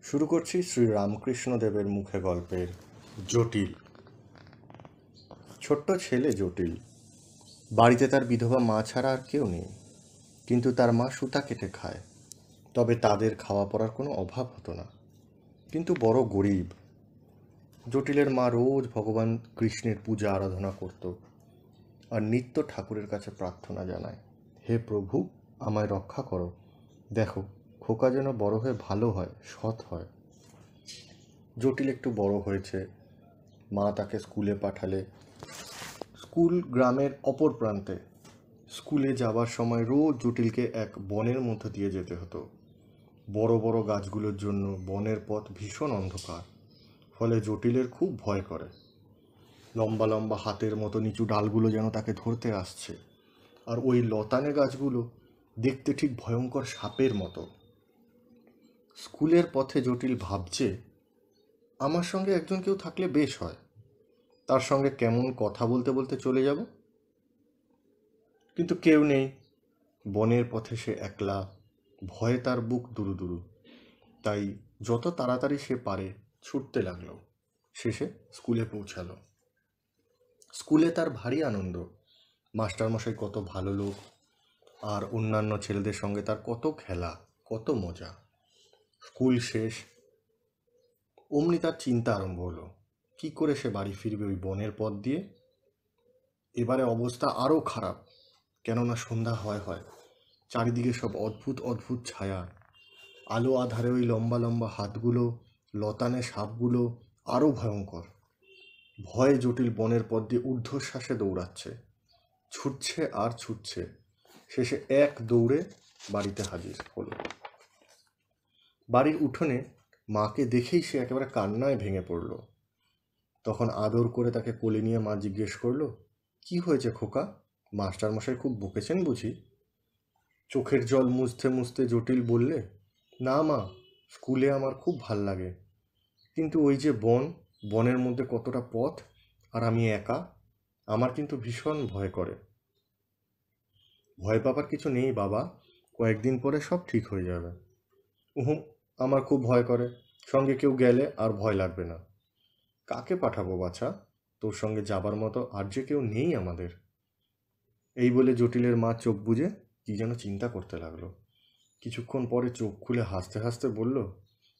শুরু করছি শ্রী রামকৃষ্ণদেবের মুখে গল্পের জটিল। ছোট্ট ছেলে জটিল। বাড়িতে তার বিধবা মা ছাড়া আর কেউ নেই, কিন্তু তার মা সুতা কেটে খায়। তবে তাদের খাওয়া পড়ার কোনো অভাব হতো না, কিন্তু বড় গরিব। জটিলের মা রোজ ভগবান কৃষ্ণের পূজা আরাধনা করত আর নিত্য ঠাকুরের কাছে প্রার্থনা জানায়, হে প্রভু, আমায় রক্ষা করো, দেখো খোকা যেন বড় হয়ে ভালো হয়, সৎ হয়। জটিল একটু বড় হয়েছে, মা তাকে স্কুলে পাঠালে। স্কুল গ্রামের অপর প্রান্তে। স্কুলে যাবার সময় রোজ জটিলকে এক বনের মধ্য দিয়ে যেতে হতো। বড় বড় গাছগুলোর জন্য বনের পথ ভীষণ অন্ধকার, ফলে জটিলের খুব ভয় করে। লম্বা লম্বা হাতের মতো নিচু ডালগুলো যেন তাকে ধরতে আসছে, আর ওই লতানে গাছগুলো দেখতে ঠিক ভয়ঙ্কর সাপের মতো। স্কুলের পথে জটিল ভাবছে, আমার সঙ্গে একজন কেউ থাকলে বেশ হয়, তার সঙ্গে কেমন কথা বলতে বলতে চলে যাব। কিন্তু কেউ নেই। বনের পথে সে একলা, ভয়ে তার বুক দুরু দুরু। তাই যত তাড়াতাড়ি সে পারে ছুটতে লাগলো। শেষে স্কুলে পৌঁছালো। স্কুলে তার ভারী আনন্দ। মাস্টারমশাই কত ভালো লোক, আর অন্যান্য ছেলেদের সঙ্গে তার কত খেলা, কত মজা। স্কুল শেষ। অমনি তার চিন্তা আরম্ভ হলো, কি করে সে বাড়ি ফিরবে ওই বনের পথ দিয়ে। এবারে অবস্থা আরও খারাপ, কেননা সন্ধ্যা হয়। চারিদিকে সব অদ্ভুত অদ্ভুত ছায়া। আলো আধারে ওই লম্বা লম্বা হাতগুলো, লতানে সাপগুলো আরও ভয়ঙ্কর। ভয়ে জটিল বনের পথ দিয়ে ঊর্ধ্বশ্বাসে দৌড়াচ্ছে, ছুটছে আর ছুটছে। শেষে এক দৌড়ে বাড়িতে হাজির হলো। বাড়ির উঠোনে মাকে দেখেই সে একেবারে কান্নায় ভেঙে পড়ল। তখন আদর করে তাকে কোলে নিয়ে মা জিজ্ঞেস করলো, কি হয়েছে খোকা, মাস্টারমশাই খুব বকেছেন বুঝি? চোখের জল মুছতে মুছতে জটিল বললে, না মা, স্কুলে আমার খুব ভাল লাগে, কিন্তু ওই যে বনের মধ্যে কতটা পথ, আর আমি একা, আমার কিন্তু ভীষণ ভয় করে। ভয় পাবার কিছু নেই বাবা, কয়েকদিন পরে সব ঠিক হয়ে যাবে। উহু, আমার খুব ভয় করে, সঙ্গে কেউ গেলে আর ভয় লাগবে না। কাকে পাঠাবো বাছা, তোর সঙ্গে যাবার মতো আর যে কেউ নেই আমাদের। এই বলে জটিলের মা চোখ বুজে কি যেন চিন্তা করতে লাগলো। কিছুক্ষণ পরে চোখ খুলে হাসতে হাসতে বলল,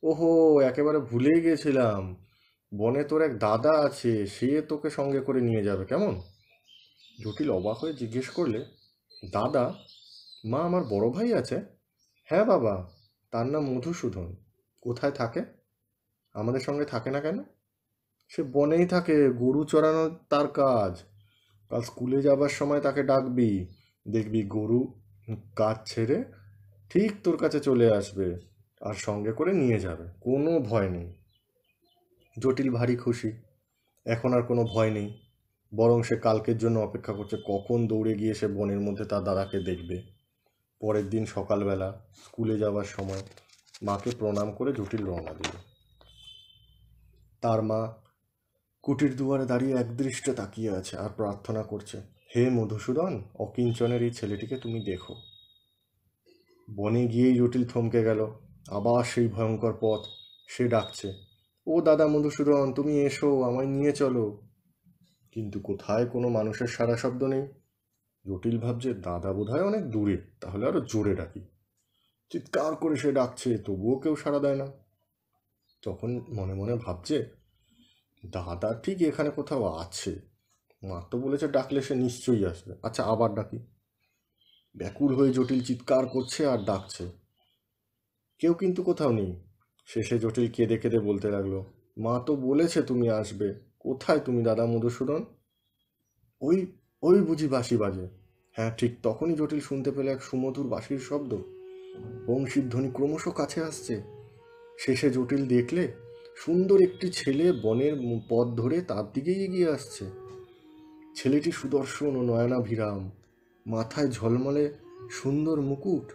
ওহো, একেবারে ভুলেই গেছিলাম, বনে তোর এক দাদা আছে, সে তোকে সঙ্গে করে নিয়ে যাবে, কেমন? জটিল অবাক হয়ে জিজ্ঞেস করলে, দাদা? মা, আমার বড় ভাই আছে। হ্যাঁ বাবা, তার নাম মধুসূদন। কোথায় থাকে? আমাদের সঙ্গে থাকে না কেন? সে বনেই থাকে, গরু চড়ানো তার কাজ। কাল স্কুলে যাবার সময় তাকে ডাকবি, দেখবি গরু কাজ ছেড়ে ঠিক তোর কাছে চলে আসবে, আর সঙ্গে করে নিয়ে যাবে, কোনো ভয় নেই। জটিল ভারী খুশি, এখন আর কোনো ভয় নেই, বরং সে কালকের জন্য অপেক্ষা করছে, কখন দৌড়ে গিয়ে সে বনের মধ্যে তার দাদাকে দেখবে। পরের দিন সকালবেলা স্কুলে যাওয়ার সময় মাকে প্রণাম করে জটিল রওনা দিল। তার মা কুটির দুয়ারে দাঁড়িয়ে একদৃষ্টে তাকিয়ে আছে আর প্রার্থনা করছে, হে মধুসূদন, অকিঞ্চনের এই ছেলেটিকে তুমি দেখো। বনে গিয়েই জটিল থমকে গেল। আবার সেই ভয়ঙ্কর পথ। সে ডাকছে, ও দাদা মধুসূদন, তুমি এসো, আমায় নিয়ে চলো। কিন্তু কোথায় কোনো মানুষের সাড়া শব্দ নেই। জটিল ভাবছে, দাদা বোধহয় অনেক দূরে, তাহলে আরো জোরে ডাকি। চিৎকার করে সে ডাকছে, তবুও কেউ সাড়া দেয় না। তখন মনে মনে ভাবছে, দাদা ঠিক এখানে কোথাও আছে, মা তো বলেছে ডাকলে সে নিশ্চয়ই আসবে, আচ্ছা আবার ডাকি। ব্যাকুল হয়ে জটিল চিৎকার করছে আর ডাকছে, কেউ কিন্তু কোথাও নেই। শেষে জটিল কেঁদে কেঁদে বলতে লাগলো, মা তো বলেছে তুমি আসবে, কোথায় তুমি দাদা মধুসূদন? ওই ওই বুঝি বাঁশি বাজে। হ্যাঁ, ঠিক তখনই জটিল শুনতে পেল এক সুমধুর বাঁশির শব্দ। বংশীর ধ্বনি ক্রমশ কাছে আসছে। শেষে জটিল দেখলে সুন্দর একটি ছেলে বনের পথ ধরে তার দিকেই এগিয়ে আসছে। ছেলেটি সুদর্শন ও নয়নাভিরাম, মাথায় ঝলমলে সুন্দর মুকুট,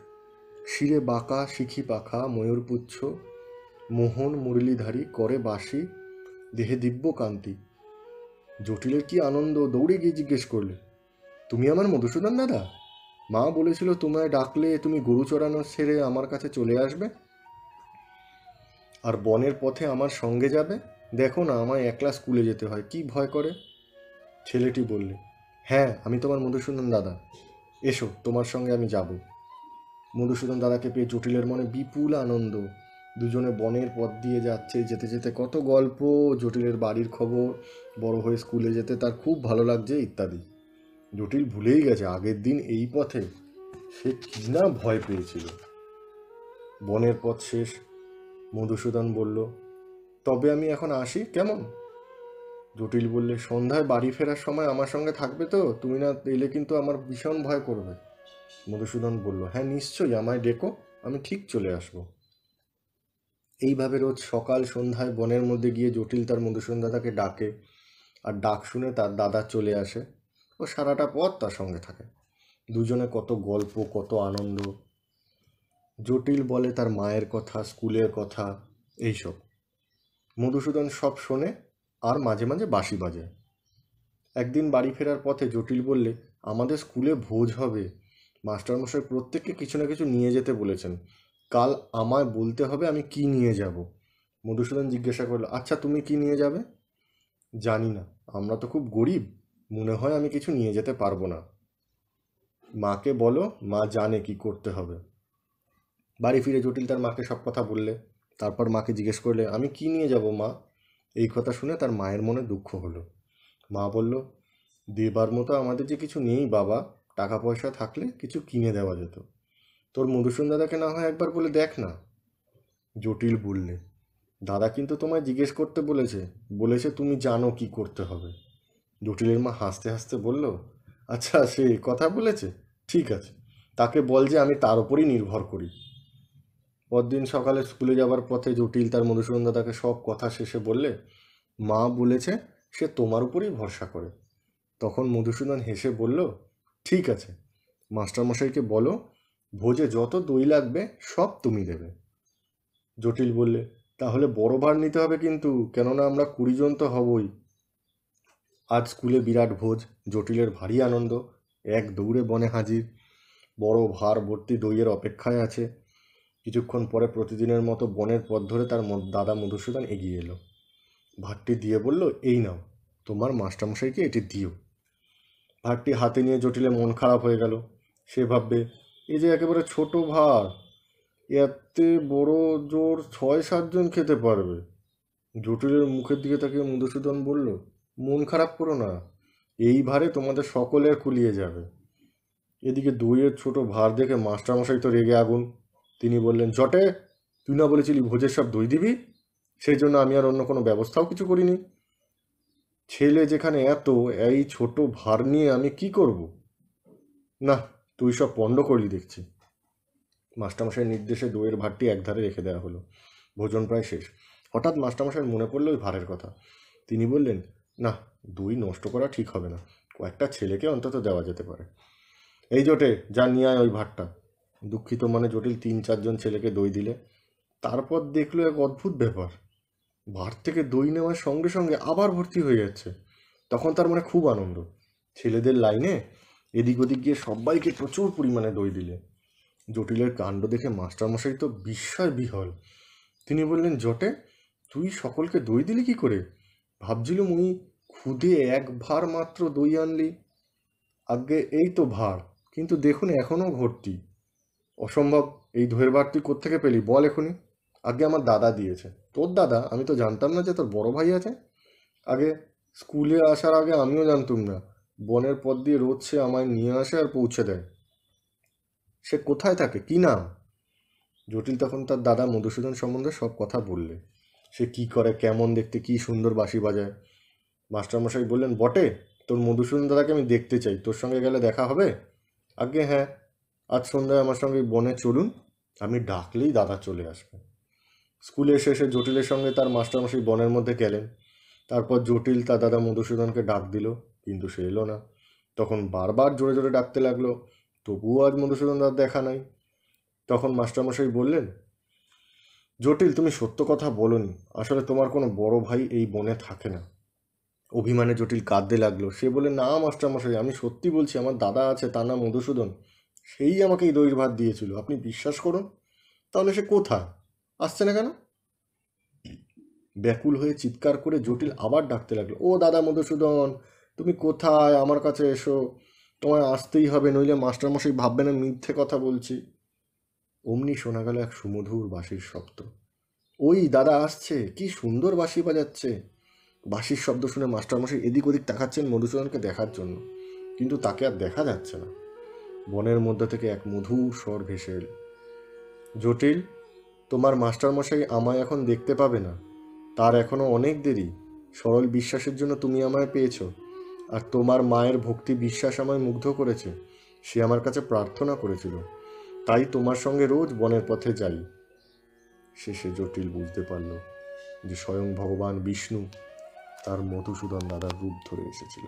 শিরে বাঁকা শিখি পাখা ময়ূরপুচ্ছ, মোহন মুরলীধারী, করে বাঁশি, দেহে দিব্য কান্তি। জটিলের কি আনন্দ, দৌড়ে গিয়ে জিজ্ঞেস করলে, তুমি আমার মধুসূদন দাদা? মা বলেছিল তোমায় ডাকলে তুমি গরু চড়ানো ছেড়ে আমার কাছে চলে আসবে। আর বনের পথে আমার সঙ্গে যাবে? দেখো না, আমায় একলা স্কুলে যেতে হয়, কি ভয় করে। ছেলেটি বললে, হ্যাঁ, আমি তোমার মধুসূদন দাদা, এসো, তোমার সঙ্গে আমি যাব। মধুসূদন দাদাকে পেয়ে জটিলের মনে বিপুল আনন্দ। দুজনে বনের পথ দিয়ে যাচ্ছে, যেতে যেতে কত গল্প, জটিলের বাড়ির খবর, বড় হয়ে স্কুলে যেতে তার খুব ভালো লাগছে ইত্যাদি। জটিল ভুলেই গেছে আগের দিন এই পথে সে কি না ভয় পেয়েছিল। বনের পথ শেষ। মধুসূদন বলল, তবে আমি এখন আসি, কেমন? জটিল বললে, সন্ধ্যায় বাড়ি ফেরার সময় আমার সঙ্গে থাকবে তো? তুমি না এলে কিন্তু আমার ভীষণ ভয় করবে। মধুসূদন বলল, হ্যাঁ নিশ্চয়ই, আমায় ডেকো, আমি ঠিক চলে আসব। এইভাবে রোজ সকাল সন্ধ্যায় বনের মধ্যে গিয়ে জটিল তার মধুসূদন দাদাকে ডাকে, আর ডাক শুনে তার দাদা চলে আসে ও সারাটা পথ তার সঙ্গে থাকে। দুজনে কত গল্প, কত আনন্দ। জটিল বলে তার মায়ের কথা, স্কুলের কথা, এইসব। মধুসূদন সব শোনে আর মাঝে মাঝে বাঁশি বাজায়। একদিন বাড়ি ফেরার পথে জটিল বললে, আমাদের স্কুলে ভোজ হবে, মাস্টারমশাই প্রত্যেককে কিছু না কিছু নিয়ে যেতে বলেছেন, কাল আমায় বলতে হবে আমি কি নিয়ে যাব। মধুসূদন জিজ্ঞাসা করলো, আচ্ছা তুমি কি নিয়ে যাবে? জানি না, আমরা তো খুব গরিব, মনে হয় আমি কিছু নিয়ে যেতে পারবো না। মাকে বলো, মা জানে কি করতে হবে। বাড়ি ফিরে জটিল তার মাকে সব কথা বললে। তারপর মাকে জিজ্ঞেস করলে, আমি কি নিয়ে যাব মা? এই কথা শুনে তার মায়ের মনে দুঃখ হলো। মা বলল, দেবার মতো আমাদের যে কিছু নেই বাবা, টাকা পয়সা থাকলে কিছু কিনে দেওয়া যেত। তোর মধুসূদন দাদাকে না হয় একবার বলে দেখ না। জটিল বললে, দাদা কিন্তু তোমায় জিজ্ঞেস করতে বলেছে, বলেছে তুমি জানো কি করতে হবে। জটিলের মা হাসতে হাসতে বলল, আচ্ছা সে কথা বলেছে, ঠিক আছে, তাকে বল যে আমি তার উপরই নির্ভর করি। পরদিন সকালে স্কুলে যাবার পথে জটিল তার মধুসূদন দাদাকে সব কথা শেষে বললে, মা বলেছে সে তোমার উপরই ভরসা করে। তখন মধুসূদন হেসে বলল, ঠিক আছে, মাস্টারমশাইকে বলো ভোজে যত দই লাগবে সব তুমি দেবে। জটিল বললে, তাহলে বড় ভার নিতে হবে কিন্তু, কেননা আমরা 20 জন তো হবই। আজ স্কুলে বিরাট ভোজ। জটিলের ভারী আনন্দ, এক দৌড়ে বনে হাজির, বড় ভার ভর্তি দইয়ের অপেক্ষায় আছে। কিছুক্ষণ পরে প্রতিদিনের মতো বনের পথ ধরে তার দাদা মধুসূদন এগিয়ে এলো। ভাতটি দিয়ে বলল, এই নাও, তোমার মাস্টারমশাইকে এটি দিও। ভাতটি হাতে নিয়ে জটিলের মন খারাপ হয়ে গেল। সে ভাববে, এ যে একেবারে ছোট ভাত, এতে বড় জোর 6-7 জন খেতে পারবে। জটিলের মুখের দিকে তাকিয়ে মধুসূদন বলল, মন খারাপ করো না, এই ভারে তোমাদের সকলের কুলিয়ে যাবে। এদিকে দইয়ের ছোট ভার দেখে মাস্টারমশাই তো রেগে আগুন। তিনি বললেন, জটে, তুই না বলেছিলি ভোজের সব দই দিবি? সেই জন্য আমি আর অন্য কোনো ব্যবস্থাও কিছু করিনি। ছেলে যেখানে এত, এই ছোট ভার নিয়ে আমি কি করব? না, তুই সব পণ্ড করলি দেখছি। মাস্টারমশাইয়ের নির্দেশে দইয়ের ভারটি একধারে রেখে দেওয়া হলো। ভোজন প্রায় শেষ। হঠাৎ মাস্টারমশাইয়ের মনে পড়লো ওই ভারের কথা। তিনি বললেন, না, দই নষ্ট করা ঠিক হবে না, কয়েকটা ছেলেকে অন্তত দেওয়া যেতে পারে। এই জোটে, যা নিয়ে আয় ওই ভাতটা। দুঃখিত মনে জটিল 3-4 জন ছেলেকে দই দিলে। তারপর দেখলো এক অদ্ভুত ব্যাপার, ভার থেকে দই নেওয়ার সঙ্গে সঙ্গে আবার ভর্তি হয়ে যাচ্ছে। তখন তার মনে খুব আনন্দ। ছেলেদের লাইনে এদিক ওদিক গিয়ে সবাইকে প্রচুর পরিমাণে দই দিলে। জটিলের কাণ্ড দেখে মাস্টারমশাই তো বিস্ময় বিহল। তিনি বললেন, জটে, তুই সকলকে দই দিলি কি করে? ভাবছিলুম ওই খুদে এক ভার মাত্র দই আনলি। আগে এই তো ভার, কিন্তু দেখুন এখনও ভর্তি। অসম্ভব, এই দইয়ের ভার তুই কোত্থেকে পেলি বল এখনই। আগে আমার দাদা দিয়েছে। তোর দাদা? আমি তো জানতাম না যে তোর বড় ভাই আছে। আগে স্কুলে আসার আগে আমিও জানতুম না। বনের পথ দিয়ে রোজ সে আমায় নিয়ে আসে আর পৌঁছে দেয়। সে কোথায় থাকে, কি নাম? জটিল তখন তার দাদা মধুসূদন সম্বন্ধে সব কথা বললে। সে কি করে, কেমন দেখতে, কি সুন্দর বাঁশি বাজায়। মাস্টারমশাই বললেন, বটে, তোর মধুসূদন দাদাকে আমি দেখতে চাই, তোর সঙ্গে গেলে দেখা হবে? আগে হ্যাঁ, আজ সন্ধ্যায় আমার সঙ্গে বনে চলুন, আমি ডাকলেই দাদা চলে আসবে। স্কুলে শেষে জটিলের সঙ্গে তার মাস্টারমশাই বনের মধ্যে গেলেন। তারপর জটিল তার দাদা মধুসূদনকে ডাক দিল, কিন্তু সে এলো না। তখন বারবার জোরে জোরে ডাকতে লাগলো, তবুও আজ মধুসূদন দাদার দেখা নাই। তখন মাস্টারমশাই বললেন, জটিল, তুমি সত্য কথা বলোনি, আসলে তোমার কোনো বড় ভাই এই বনে থাকে না। অভিমানে জটিল কাঁদতে লাগলো। সে বলে, না মাস্টারমশাই, আমি সত্যি বলছি, আমার দাদা আছে, তার নাম মধুসূদন, সেই আমাকে এই দইয়ের ভাত দিয়েছিল, আপনি বিশ্বাস করুন। তাহলে সে কোথায়, আসছে না কেন? ব্যাকুল হয়ে চিৎকার করে জটিল আবার ডাকতে লাগলো, ও দাদা মধুসূদন, তুমি কোথায়? আমার কাছে এসো, তোমায় আসতেই হবে, নইলে মাস্টারমশাই ভাববে না মিথ্যে কথা বলছি। অমনি শোনা গেল এক সুমধুর বাঁশির শব্দ। ওই দাদা আসছে, কি সুন্দর বাঁশি বাজাচ্ছে। বাঁশির শব্দ শুনে মাস্টারমশাই এদিক ওদিক তাকাচ্ছেন মধুসূদনকে দেখার জন্য, কিন্তু তাকে আর দেখা যাচ্ছে না। বনের মধ্যে থেকে এক মধুর স্বর ভেসে এল, জটিল, তোমার মাস্টারমশাই আমায় এখন দেখতে পাবে না, তার এখনো অনেক দেরি। সরল বিশ্বাসের জন্য তুমি আমায় পেয়েছ, আর তোমার মায়ের ভক্তি বিশ্বাস আমায় মুগ্ধ করেছে। সে আমার কাছে প্রার্থনা করেছিল, তাই তোমার সঙ্গে রোজ বনের পথে যাই। শেষে জটিল বুঝতে পারল যে স্বয়ং ভগবান বিষ্ণু তার মধুসূদন দাদার রূপ ধরে এসেছিল।